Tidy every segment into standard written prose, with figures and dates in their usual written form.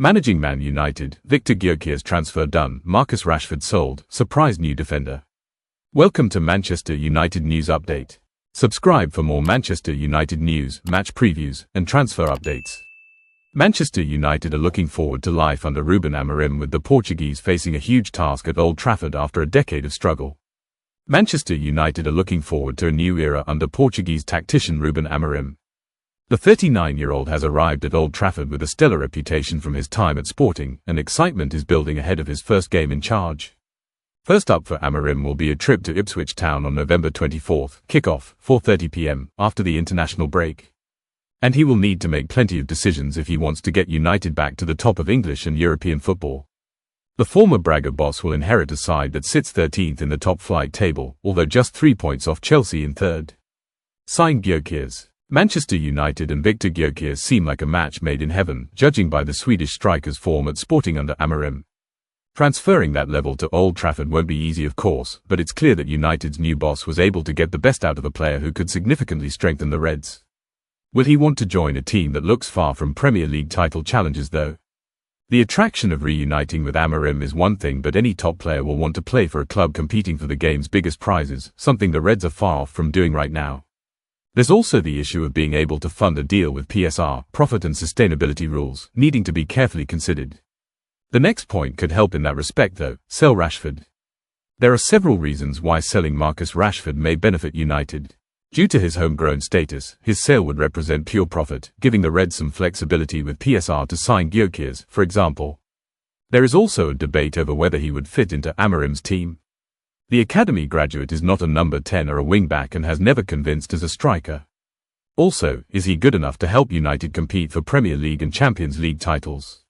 Managing Man United, Victor Gyokeres transfer done, Marcus Rashford sold, surprise new defender. Welcome to Manchester United News Update. Subscribe for more Manchester United news, match previews, and transfer updates. Manchester United are looking forward to life under Ruben Amorim, with the Portuguese facing a huge task at Old Trafford after a decade of struggle. Manchester United are looking forward to a new era under Portuguese tactician Ruben Amorim. The 39-year-old has arrived at Old Trafford with a stellar reputation from his time at Sporting, and excitement is building ahead of his first game in charge. First up for Amorim will be a trip to Ipswich Town on November 24th, kick-off, 4:30 p.m, after the international break. And he will need to make plenty of decisions if he wants to get United back to the top of English and European football. The former Braga boss will inherit a side that sits 13th in the top flight table, although just 3 points off Chelsea in third. Signed Gyokeres. Manchester United and Victor Gyokeres seem like a match made in heaven, judging by the Swedish striker's form at Sporting under Amorim. Transferring that level to Old Trafford won't be easy, of course, but it's clear that United's new boss was able to get the best out of a player who could significantly strengthen the Reds. Will he want to join a team that looks far from Premier League title challenges though? The attraction of reuniting with Amorim is one thing, but any top player will want to play for a club competing for the game's biggest prizes, something the Reds are far off from doing right now. There's also the issue of being able to fund a deal with PSR, profit and sustainability rules, needing to be carefully considered. The next point could help in that respect though: sell Rashford. There are several reasons why selling Marcus Rashford may benefit United. Due to his homegrown status, his sale would represent pure profit, giving the Reds some flexibility with PSR to sign Gyokeres, for example. There is also a debate over whether he would fit into Amorim's team. The academy graduate is not a number 10 or a wing-back and has never convinced as a striker. Also, is he good enough to help United compete for Premier League and Champions League titles?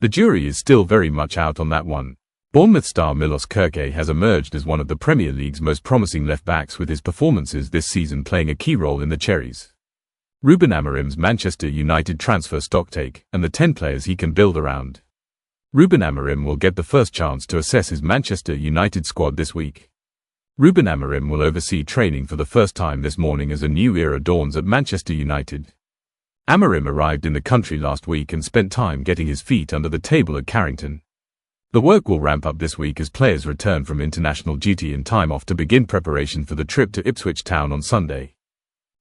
The jury is still very much out on that one. Bournemouth star Milos Kerkez has emerged as one of the Premier League's most promising left-backs, with his performances this season playing a key role in the Cherries. Ruben Amorim's Manchester United transfer stocktake, and the 10 players he can build around. Ruben Amorim will get the first chance to assess his Manchester United squad this week. Ruben Amorim will oversee training for the first time this morning as a new era dawns at Manchester United. Amorim arrived in the country last week and spent time getting his feet under the table at Carrington. The work will ramp up this week as players return from international duty and time off to begin preparation for the trip to Ipswich Town on Sunday.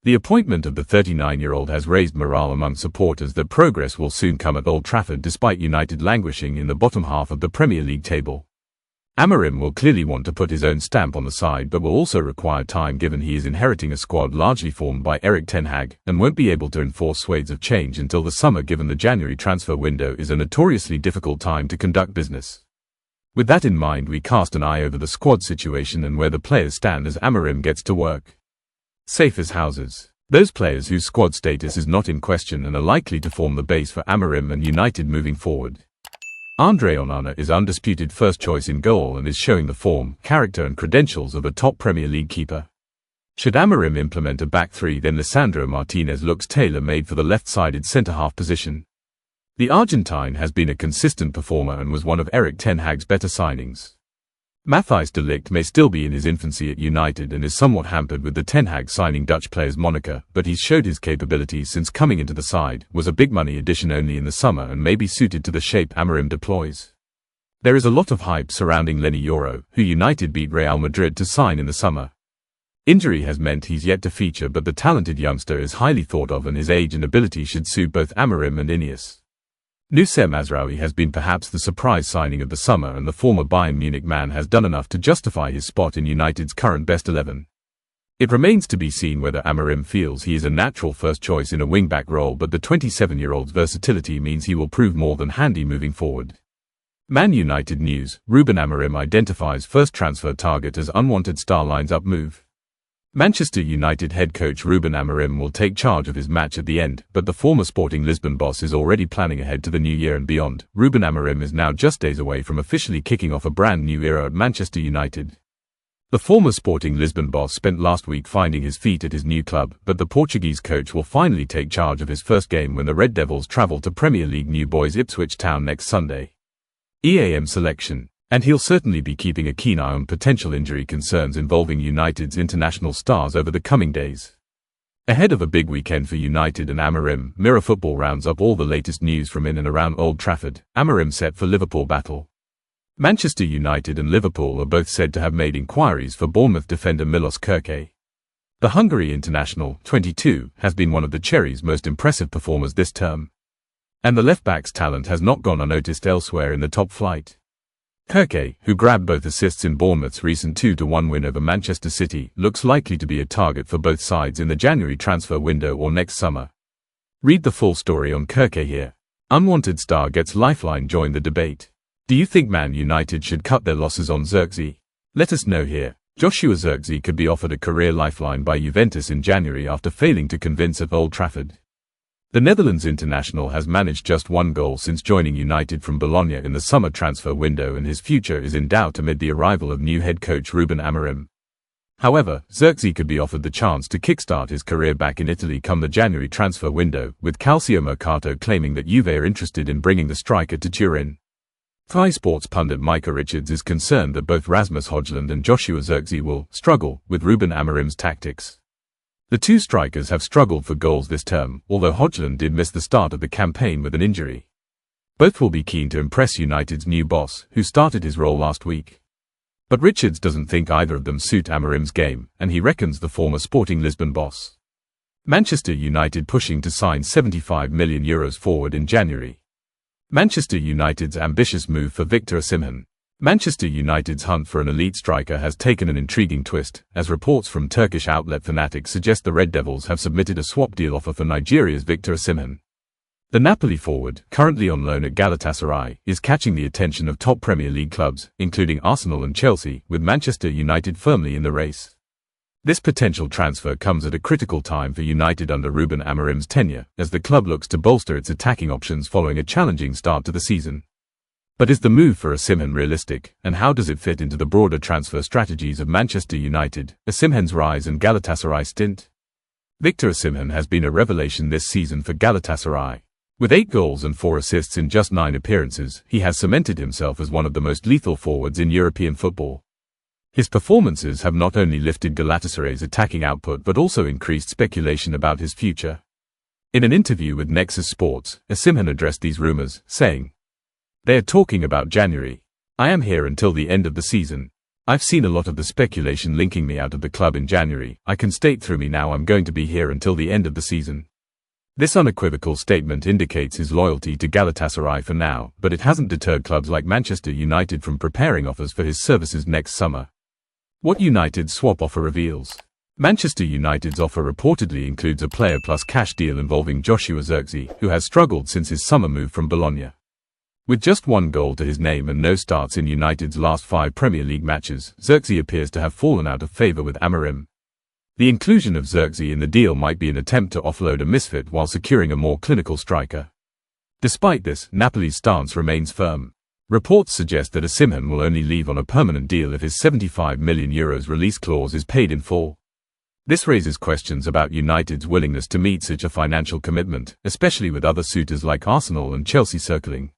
The appointment of the 39-year-old has raised morale among supporters that progress will soon come at Old Trafford despite United languishing in the bottom half of the Premier League table. Amorim will clearly want to put his own stamp on the side, but will also require time given he is inheriting a squad largely formed by Erik ten Hag and won't be able to enforce swathes of change until the summer, given the January transfer window is a notoriously difficult time to conduct business. With that in mind, we cast an eye over the squad situation and where the players stand as Amorim gets to work. Safe as houses. Those players whose squad status is not in question and are likely to form the base for Amorim and United moving forward. Andre Onana is undisputed first choice in goal and is showing the form, character and credentials of a top Premier League keeper. Should Amorim implement a back three, then Lisandro Martinez looks tailor-made for the left-sided centre-half position. The Argentine has been a consistent performer and was one of Erik ten Hag's better signings. Matthijs de Ligt may still be in his infancy at United and is somewhat hampered with the ten Hag signing Dutch player's moniker, but he's showed his capabilities since coming into the side, was a big money addition only in the summer and may be suited to the shape Amorim deploys. There is a lot of hype surrounding Leny Yoro, who United beat Real Madrid to sign in the summer. Injury has meant he's yet to feature, but the talented youngster is highly thought of and his age and ability should suit both Amorim and Ineos. Nusayr Mazraoui has been perhaps the surprise signing of the summer, and the former Bayern Munich man has done enough to justify his spot in United's current best 11. It remains to be seen whether Amorim feels he is a natural first choice in a wing-back role, but the 27-year-old's versatility means he will prove more than handy moving forward. Man United news: Ruben Amorim identifies first transfer target as unwanted star lines up move. Manchester United head coach Ruben Amorim will take charge of his match at the end, but the former Sporting Lisbon boss is already planning ahead to the new year and beyond. Ruben Amorim is now just days away from officially kicking off a brand new era at Manchester United. The former Sporting Lisbon boss spent last week finding his feet at his new club, but the Portuguese coach will finally take charge of his first game when the Red Devils travel to Premier League new boys Ipswich Town next Sunday. EAM selection. And he'll certainly be keeping a keen eye on potential injury concerns involving United's international stars over the coming days. Ahead of a big weekend for United and Amorim, Mirror Football rounds up all the latest news from in and around Old Trafford. Amorim set for Liverpool battle. Manchester United and Liverpool are both said to have made inquiries for Bournemouth defender Milos Kerkez. The Hungary international, 22, has been one of the Cherries' most impressive performers this term. And the left-back's talent has not gone unnoticed elsewhere in the top flight. Kerkez, who grabbed both assists in Bournemouth's recent 2-1 win over Manchester City, looks likely to be a target for both sides in the January transfer window or next summer. Read the full story on Kerkez here. Unwanted star gets lifeline, join the debate. Do you think Man United should cut their losses on Zirkzee? Let us know here. Joshua Zirkzee could be offered a career lifeline by Juventus in January after failing to convince at Old Trafford. The Netherlands international has managed just one goal since joining United from Bologna in the summer transfer window, and his future is in doubt amid the arrival of new head coach Ruben Amorim. However, Zirkzee could be offered the chance to kickstart his career back in Italy come the January transfer window, with Calcio Mercato claiming that Juve are interested in bringing the striker to Turin. Sky Sports pundit Micah Richards is concerned that both Rasmus Højlund and Joshua Zirkzee will struggle with Ruben Amorim's tactics. The two strikers have struggled for goals this term, although Højlund did miss the start of the campaign with an injury. Both will be keen to impress United's new boss, who started his role last week. But Richards doesn't think either of them suit Amorim's game, and he reckons the former Sporting Lisbon boss. Manchester United pushing to sign €75 million forward in January. Manchester United's ambitious move for Victor Osimhen. Manchester United's hunt for an elite striker has taken an intriguing twist, as reports from Turkish outlet Fanatic suggest the Red Devils have submitted a swap deal offer for Nigeria's Victor Osimhen. The Napoli forward, currently on loan at Galatasaray, is catching the attention of top Premier League clubs, including Arsenal and Chelsea, with Manchester United firmly in the race. This potential transfer comes at a critical time for United under Ruben Amorim's tenure, as the club looks to bolster its attacking options following a challenging start to the season. But is the move for Osimhen realistic, and how does it fit into the broader transfer strategies of Manchester United, Osimhen's rise and Galatasaray stint? Victor Osimhen has been a revelation this season for Galatasaray. With 8 goals and 4 assists in just 9 appearances, he has cemented himself as one of the most lethal forwards in European football. His performances have not only lifted Galatasaray's attacking output but also increased speculation about his future. In an interview with Nexus Sports, Osimhen addressed these rumours, saying, "They are talking about January. I am here until the end of the season. I've seen a lot of the speculation linking me out of the club in January. I can state through me now I'm going to be here until the end of the season." This unequivocal statement indicates his loyalty to Galatasaray for now, but it hasn't deterred clubs like Manchester United from preparing offers for his services next summer. What United's swap offer reveals. Manchester United's offer reportedly includes a player plus cash deal involving Joshua Zirkzee, who has struggled since his summer move from Bologna. With just 1 goal to his name and no starts in United's last 5 Premier League matches, Zirkzee appears to have fallen out of favour with Amorim. The inclusion of Zirkzee in the deal might be an attempt to offload a misfit while securing a more clinical striker. Despite this, Napoli's stance remains firm. Reports suggest that Osimhen will only leave on a permanent deal if his €75 million release clause is paid in full. This raises questions about United's willingness to meet such a financial commitment, especially with other suitors like Arsenal and Chelsea circling.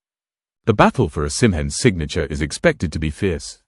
The battle for Osimhen's signature is expected to be fierce.